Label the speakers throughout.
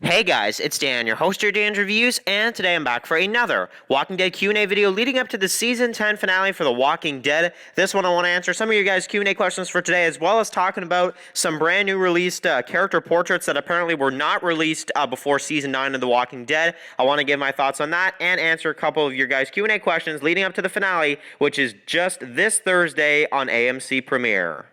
Speaker 1: Hey guys, it's Dan, your host of Dan's Reviews, and today I'm back for another Walking Dead Q&A video leading up to the Season 10 finale for The Walking Dead. This one I want to answer some of your guys' Q&A questions for today, as well as talking about some brand new released character portraits that apparently were not released before Season 9 of The Walking Dead. I want to give my thoughts on that and answer a couple of your guys' Q&A questions leading up to the finale, which is just this Thursday on AMC Premiere.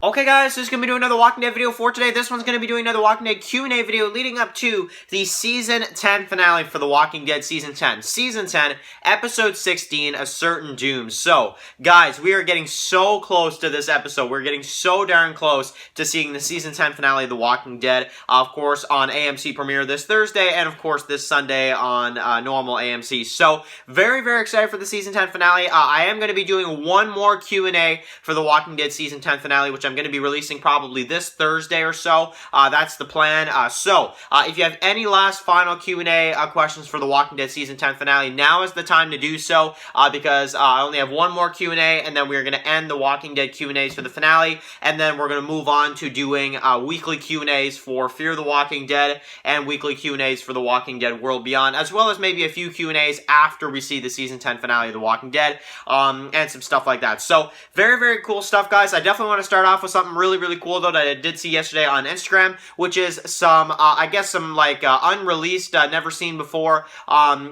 Speaker 1: Okay guys, this is going to be doing another Walking Dead video for today. This one's going to be doing another Walking Dead Q&A video leading up to the Season 10 finale for The Walking Dead Season 10. Season 10, Episode 16, A Certain Doom. So, guys, we are getting so close to this episode. We're getting so darn close to seeing the Season 10 finale of The Walking Dead. Of course, on AMC Premiere this Thursday, and of course this Sunday on normal AMC. So, very, very excited for the Season 10 finale. I am going to be doing one more Q&A for The Walking Dead Season 10 finale, which I'm going to be releasing probably this Thursday or so. That's the plan. If you have any last final Q&A questions for The Walking Dead Season 10 finale, now is the time to do so because I only have one more Q&A, and then we're going to end The Walking Dead Q&As for the finale, and then we're going to move on to doing weekly Q&As for Fear the Walking Dead and weekly Q&As for The Walking Dead World Beyond, as well as maybe a few Q&As after we see the Season 10 finale of The Walking Dead, and some stuff like that. So, very, very cool stuff, guys. I definitely want to start off with something really, really cool, though, that I did see yesterday on Instagram, which is some, unreleased, never seen before,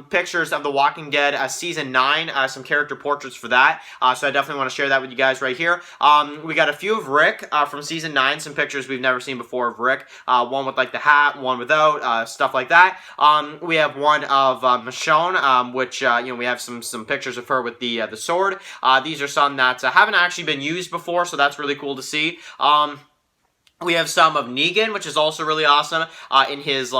Speaker 1: pictures of The Walking Dead Season 9, some character portraits for that, so I definitely want to share that with you guys right here. We got a few of Rick, from Season 9, some pictures we've never seen before of Rick, one with, like, the hat, one without, stuff like that. We have one of, Michonne, which, we have some pictures of her with the sword. These are some that haven't actually been used before, so that's really cool to see. We have some of Negan, which is also really awesome, in his,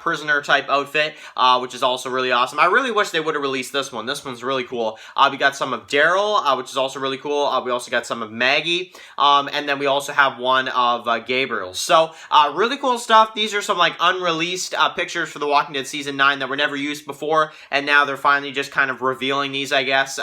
Speaker 1: prisoner-type outfit, which is also really awesome. I really wish they would have released this one. This one's really cool. We got some of Daryl, which is also really cool. We also got some of Maggie, and then we also have one of Gabriel. So, really cool stuff. These are some, unreleased pictures for The Walking Dead Season 9 that were never used before, and now they're finally just kind of revealing these, I guess.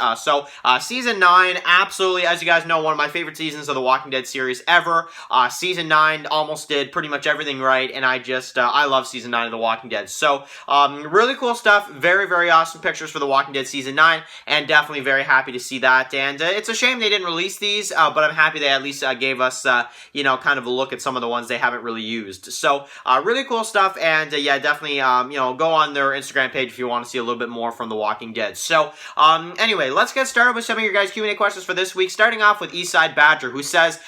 Speaker 1: Season 9, absolutely, as you guys know, one of my favorite seasons of The Walking Dead series ever. Season 9 almost did pretty much everything right, and I love Season 9 of The Walking Dead. So, really cool stuff, very, very awesome pictures for The Walking Dead Season 9, and definitely very happy to see that, and it's a shame they didn't release these, but I'm happy they at least gave us, kind of a look at some of the ones they haven't really used. So, really cool stuff, and yeah, definitely, go on their Instagram page if you want to see a little bit more from The Walking Dead. So, anyway, let's get started with some of your guys' Q&A questions for this week, starting off with Eastside Badger, who says,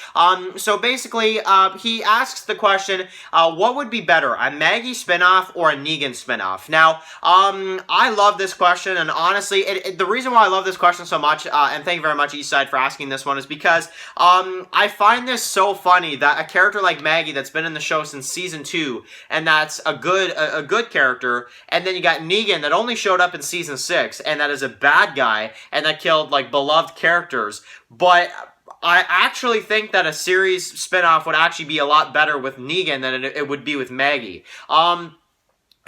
Speaker 1: so basically, he asks the question, what would be better, a Maggie spinoff or a Negan spinoff? Now, I love this question, and honestly, the reason why I love this question so much, and thank you very much, Eastside, for asking this one, is because I find this so funny that a character like Maggie that's been in the show since Season 2, and that's a good character, and then you got Negan that only showed up in Season 6, and that is a bad guy, and that killed, beloved characters, but I actually think that a series spinoff would actually be a lot better with Negan than it would be with Maggie.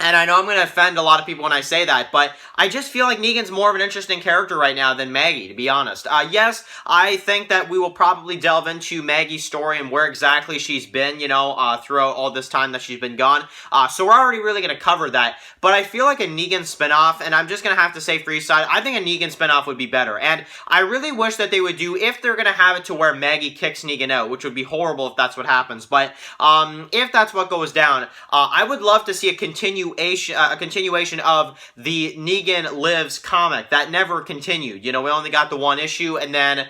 Speaker 1: And I know I'm going to offend a lot of people when I say that, but I just feel like Negan's more of an interesting character right now than Maggie, to be honest. Yes, I think that we will probably delve into Maggie's story and where exactly she's been, throughout all this time that she's been gone. So we're already really going to cover that. But I feel like a Negan spinoff, and I'm just going to have to say for each side, I think a Negan spinoff would be better. And I really wish that they would do, if they're going to have it to where Maggie kicks Negan out, which would be horrible if that's what happens. But if that's what goes down, I would love to see a continuation of the Negan Lives comic that never continued. We only got the one issue, and then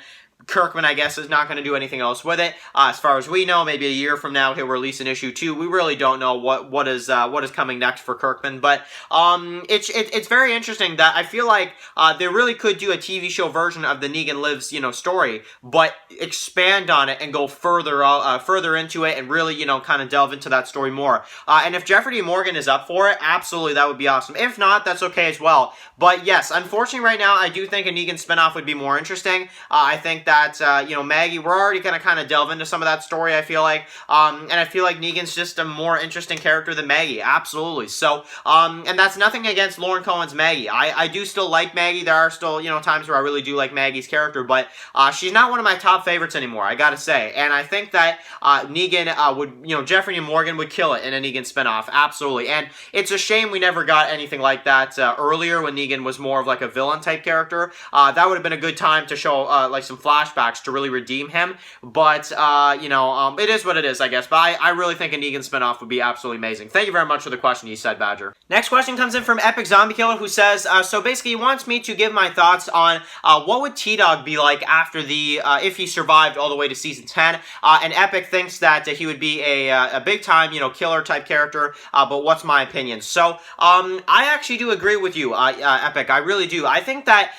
Speaker 1: Kirkman, I guess, is not going to do anything else with it. As far as we know, maybe a year from now he'll release an issue 2. We really don't know what is coming next for Kirkman, but it's very interesting that I feel like they really could do a TV show version of the Negan Lives story, but expand on it and go further into it and really kind of delve into that story more. And if Jeffrey D. Morgan is up for it, absolutely that would be awesome. If not, that's okay as well. But yes, unfortunately right now I do think a Negan spinoff would be more interesting. I think that that, Maggie, we're already going to kind of delve into some of that story, I feel like. And I feel like Negan's just a more interesting character than Maggie. Absolutely. So, and that's nothing against Lauren Cohen's Maggie. I do still like Maggie. There are still, times where I really do like Maggie's character, but she's not one of my top favorites anymore, I gotta say. And I think that Negan would, Jeffrey and Morgan would kill it in a Negan spinoff. Absolutely. And it's a shame we never got anything like that earlier when Negan was more of like a villain type character. That would have been a good time to show like some flashbacks to really redeem him. But, it is what it is, I guess. But I really think a Negan spinoff would be absolutely amazing. Thank you very much for the question, Eastside Badger. Next question comes in from Epic Zombie Killer, who says, so basically he wants me to give my thoughts on what would T-Dog be like after if he survived all the way to season 10. And Epic thinks that he would be a big time, killer type character. But what's my opinion? So, I actually do agree with you, Epic. I really do. I think that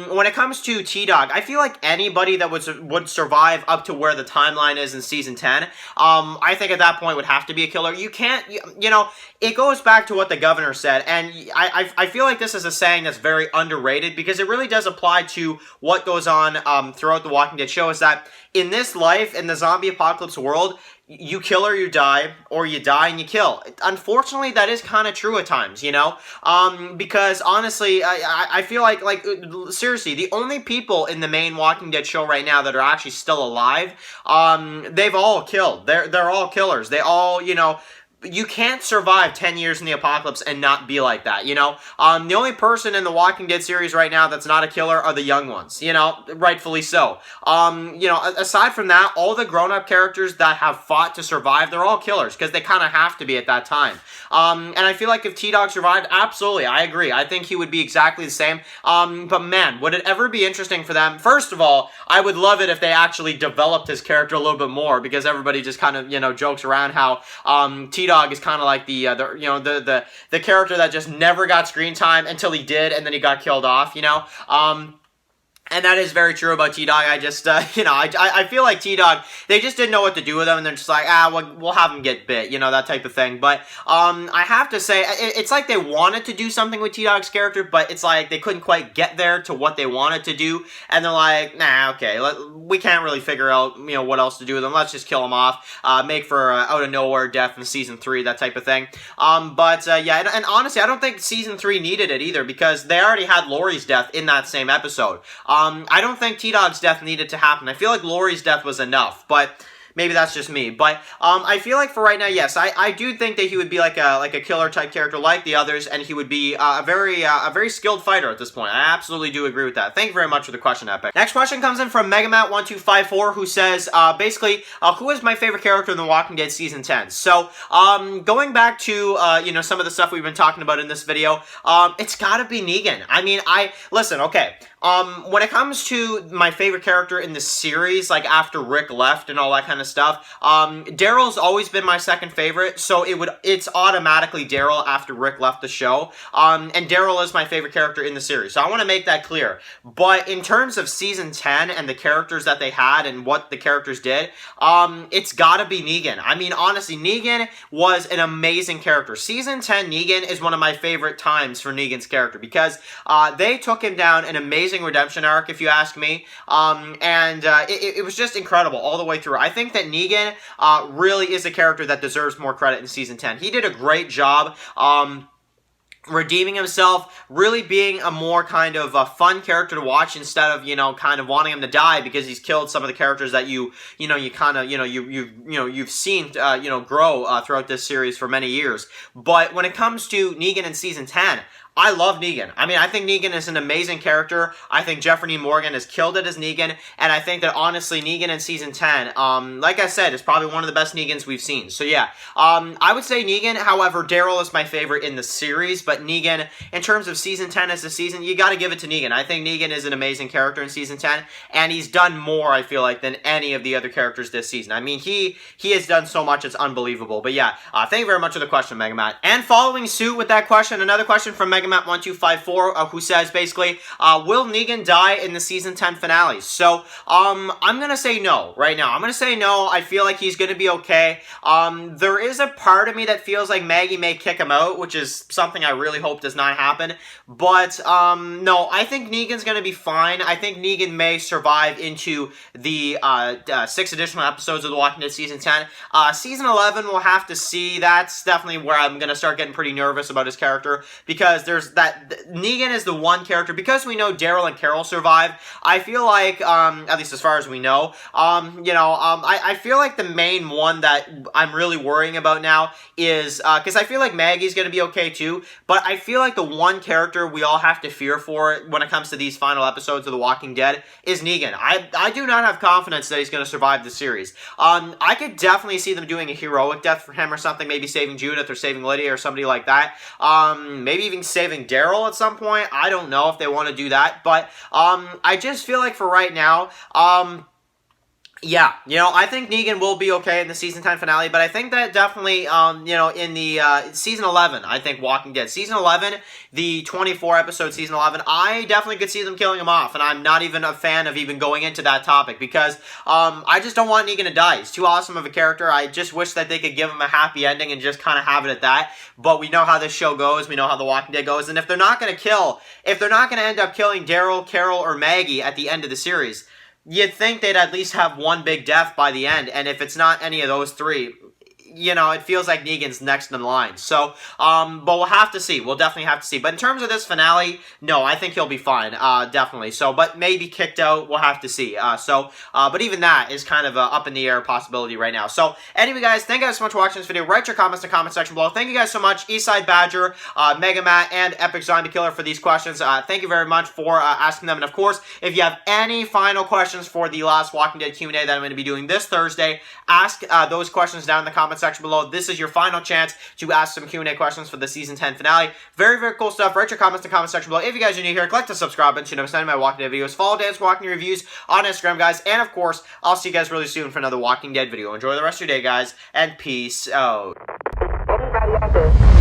Speaker 1: when it comes to T-Dog, I feel like anybody that would survive up to where the timeline is in season 10, I think at that point would have to be a killer. You can't, it goes back to what the governor said, and I feel like this is a saying that's very underrated because it really does apply to what goes on throughout the Walking Dead show, is that in this life, in the zombie apocalypse world, you kill or you die and you kill. Unfortunately, that is kind of true at times, because honestly, I feel like seriously, the only people in the main Walking Dead show right now that are actually still alive, they've all killed. They're all killers. They all, you can't survive 10 years in the apocalypse and not be like that, The only person in the Walking Dead series right now that's not a killer are the young ones, rightfully so. Aside from that, all the grown-up characters that have fought to survive, they're all killers, because they kind of have to be at that time. And I feel like if T-Dog survived, absolutely, I agree. I think he would be exactly the same. But man, would it ever be interesting for them? First of all, I would love it if they actually developed his character a little bit more, because everybody just kind of, jokes around how T-Dog is kind of like the character that just never got screen time until he did, and then he got killed off, And that is very true about T-Dog. I just, I feel like T-Dog, they just didn't know what to do with him, and they're just like, we'll have him get bit, that type of thing. But, I have to say, it's like they wanted to do something with T-Dog's character, but it's like they couldn't quite get there to what they wanted to do, and they're like, nah, okay, we can't really figure out, what else to do with him. Let's just kill him off, make for out-of-nowhere death in season 3, that type of thing. Yeah, and honestly, I don't think season 3 needed it either, because they already had Lori's death in that same episode. I don't think T-Dog's death needed to happen. I feel like Lori's death was enough, but maybe that's just me. But I feel like for right now, yes, I do think that he would be like a killer type character like the others, and he would be a very skilled fighter at this point. I absolutely do agree with that. Thank you very much for the question, Epic. Next question comes in from Megamat1254, who says, basically, who is my favorite character in The Walking Dead Season 10? So, going back to, some of the stuff we've been talking about in this video, it's gotta be Negan. I mean, listen, okay, when it comes to my favorite character in the series, like after Rick left and all that kind of stuff, Daryl's always been my second favorite, so it's automatically Daryl after Rick left the show, and Daryl is my favorite character in the series, so I want to make that clear. But in terms of season 10 and the characters that they had and what the characters did, it's gotta be Negan. I mean, honestly, Negan was an amazing character. Season 10 Negan is one of my favorite times for Negan's character, because they took him down an amazing redemption arc, if you ask me, and it was just incredible all the way through. I think that Negan really is a character that deserves more credit in season 10. He did a great job redeeming himself, really being a more kind of a fun character to watch instead of, kind of wanting him to die because he's killed some of the characters that you've seen, grow throughout this series for many years. But when it comes to Negan in season 10, I love Negan. I mean, I think Negan is an amazing character. I think Jeffrey Dean Morgan has killed it as Negan, and I think that honestly, Negan in season 10, like I said, is probably one of the best Negans we've seen. So yeah, I would say Negan. However, Daryl is my favorite in the series, but Negan, in terms of season 10 as the season, you got to give it to Negan. I think Negan is an amazing character in season 10, and he's done more, I feel like, than any of the other characters this season. I mean, he has done so much, it's unbelievable. But yeah, thank you very much for the question, Megamat. And following suit with that question, another question from Megamat Megamat1254, who says basically, will Negan die in the season 10 finale? So, I'm gonna say no right now. I'm gonna say no. I feel like he's gonna be okay. There is a part of me that feels like Maggie may kick him out, which is something I really hope does not happen. But, no, I think Negan's gonna be fine. I think Negan may survive into the 6 additional episodes of The Walking Dead Season 10. Season 11, we'll have to see. That's definitely where I'm going to start getting pretty nervous about his character, because there's that... Negan is the one character, because we know Daryl and Carol survive, I feel like, at least as far as we know, I feel like the main one that I'm really worrying about now is, because I feel like Maggie's going to be okay too, but I feel like the one character we all have to fear for when it comes to these final episodes of The Walking Dead is Negan. I do not have confidence that he's going to survive the series. I could definitely see them doing a heroic death for him or something, maybe saving Judith or saving Lydia or somebody like that. Maybe even saving Daryl at some point. I don't know if they want to do that, but I just feel like for right now, yeah, I think Negan will be okay in the season 10 finale, but I think that definitely, in the season 11, I think Walking Dead. Season 11, the 24-episode season 11, I definitely could see them killing him off, and I'm not even a fan of even going into that topic, because I just don't want Negan to die. He's too awesome of a character. I just wish that they could give him a happy ending and just kind of have it at that, but we know how this show goes. We know how The Walking Dead goes, and if they're not going to end up killing Daryl, Carol, or Maggie at the end of the series, you'd think they'd at least have one big death by the end, and if it's not any of those three, it feels like Negan's next in line. So, but we'll have to see. We'll definitely have to see. But in terms of this finale, no, I think he'll be fine, definitely. So, but maybe kicked out, we'll have to see. But even that is kind of a up in the air possibility right now. So, anyway, guys, thank you guys so much for watching this video. Write your comments in the comment section below. Thank you guys so much, Eastside Badger, Megamat, and Epic Zombie Killer for these questions. Thank you very much for asking them. And of course, if you have any final questions for the last Walking Dead Q&A that I'm going to be doing this Thursday, ask those questions down in the comment section below. This is your final chance to ask some Q&A questions for the season 10 finale. Very, very cool stuff. Write your comments in the comment section below. If you guys are new here, click the subscribe button so you never send my Walking Dead videos. Follow Dan's Walking Dead reviews on Instagram, guys. And of course, I'll see you guys really soon for another Walking Dead video. Enjoy the rest of your day, guys, and peace out.
Speaker 2: Anybody out there?